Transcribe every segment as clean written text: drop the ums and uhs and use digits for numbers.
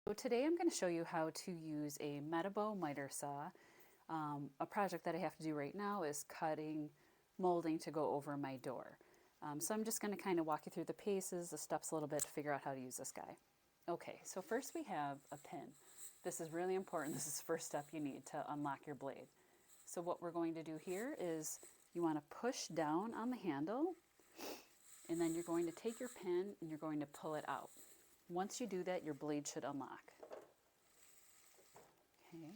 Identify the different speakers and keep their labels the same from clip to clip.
Speaker 1: So today I'm going to show you how to use a Movavi miter saw. A project that I have to do right now is cutting molding to go over my door. So I'm just going to kind of walk you through the paces, the steps a little bit to figure out how to use this guy. Okay, so first we have a pin. This is really important. This is the first step you need to unlock your blade. So what we're going to do here is you want to push down on the handle, and then you're going to take your pin and you're going to pull it out. Once you do that, your blade should unlock. Okay.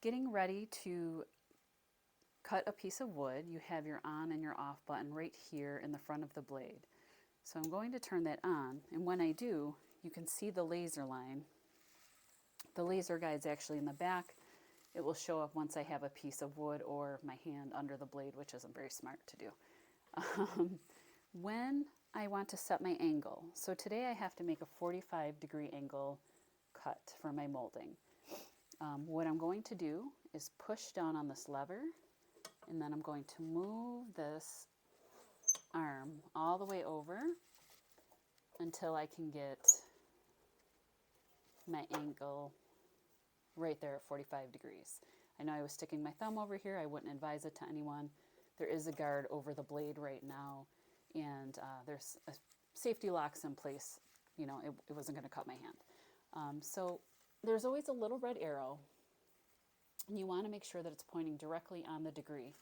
Speaker 1: Getting ready to cut a piece of wood, you have your on and your off button right here in the front of the blade. So I'm going to turn that on, and when I do, you can see the laser line. The laser guide's actually in the back. It will show up once I have a piece of wood or my hand under the blade, which isn't very smart to do. When I want to set my angle, so today I have to make a 45-degree angle cut for my molding. What I'm going to do is push down on this lever, and then I'm going to move this arm all the way over until I can get my angle right there at 45 degrees. I know I was sticking my thumb over here. I wouldn't advise it to anyone. There is a guard over the blade right now, and there's a safety locks in place. You know, it wasn't going to cut my hand. So there's always a little red arrow, and you want to make sure that it's pointing directly on the degree.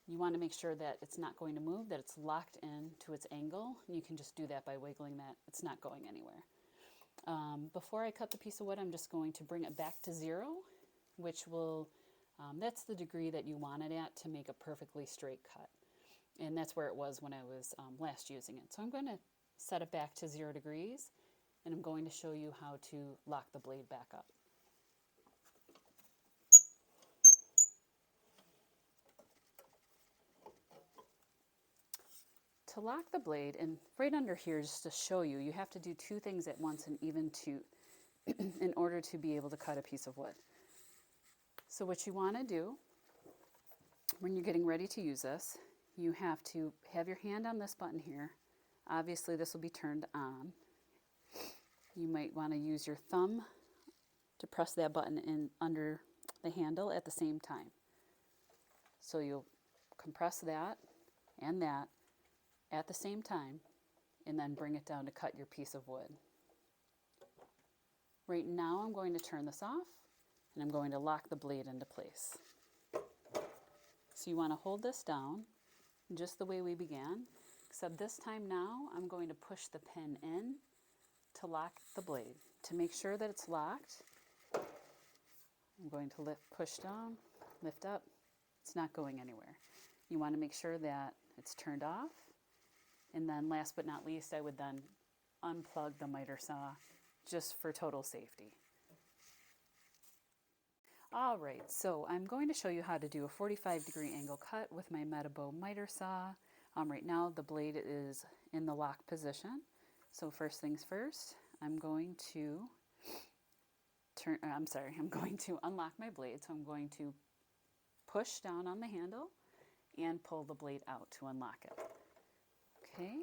Speaker 1: You want to make sure that it's not going to move, that it's locked in to its angle. And you can just do that by wiggling that. It's not going anywhere. Before I cut the piece of wood, I'm just going to bring it back to 0, which will, that's the degree that you want it at to make a perfectly straight cut. And that's where it was when I was last using it. So I'm going to set it back to 0 degrees, and I'm going to show you how to lock the blade back up. To lock the blade, and right under here, just to show you, you have to do 2 things at once and even 2 in order to be able to cut a piece of wood. So what you want to do when you're getting ready to use this, you have to have your hand on this button here. Obviously this will be turned on. You might want to use your thumb to press that button in under the handle at the same time. So you'll compress that and that at the same time, and then bring it down to cut your piece of wood. Right now I'm going to turn this off, and I'm going to lock the blade into place. So you want to hold this down just the way we began, except this time now I'm going to push the pin in to lock the blade. To make sure that it's locked, I'm going to push down, lift up. It's not going anywhere. You want to make sure that it's turned off. And then last but not least, I would then unplug the miter saw just for total safety. All right, so I'm going to show you how to do a 45-degree angle cut with my Movavi miter saw. Right now the blade is in the lock position. So first things first, I'm going to unlock my blade. So I'm going to push down on the handle and pull the blade out to unlock it. Okay,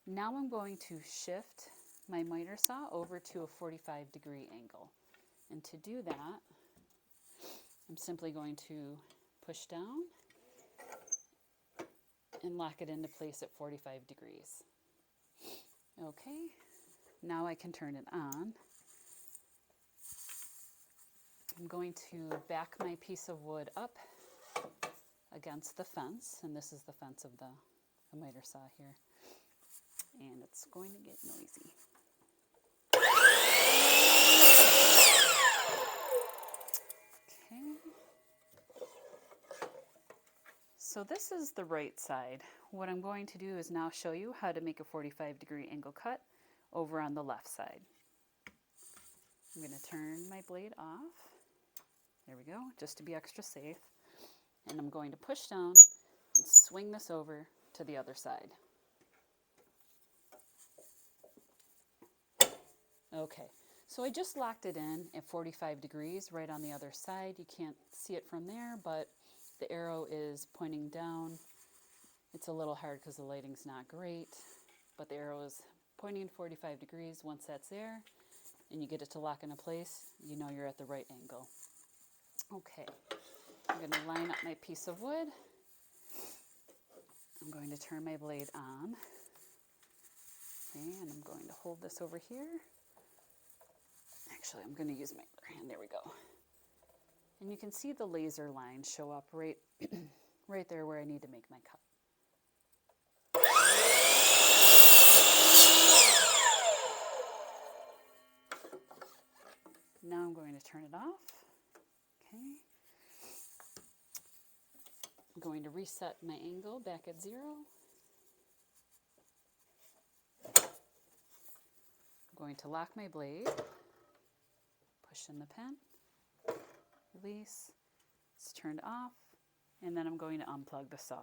Speaker 1: now I'm going to shift my miter saw over to a 45-degree angle. And to do that, I'm simply going to push down and lock it into place at 45 degrees. Okay, now I can turn it on. I'm going to back my piece of wood up against the fence, and this is the fence of the miter saw here, and it's going to get noisy. Okay, so this is the right side. What I'm going to do is now show you how to make a 45-degree angle cut over on the left side. I'm going to turn my blade off. There we go, just to be extra safe. And I'm going to push down and swing this over to the other side. Okay, so I just locked it in at 45 degrees right on the other side. You can't see it from there, but the arrow is pointing down. It's a little hard because the lighting's not great, but the arrow is pointing in 45 degrees. Once that's there, and you get it to lock into place, you know you're at the right angle. Okay, I'm going to line up my piece of wood. I'm going to turn my blade on. And I'm going to hold this over here. Actually, I'm going to use my other hand. There we go. And you can see the laser line show up right, right there where I need to make my cut. Now I'm going to turn it off. Okay. I'm going to reset my angle back at 0. I'm going to lock my blade, push in the pin, release, it's turned off, and then I'm going to unplug the saw.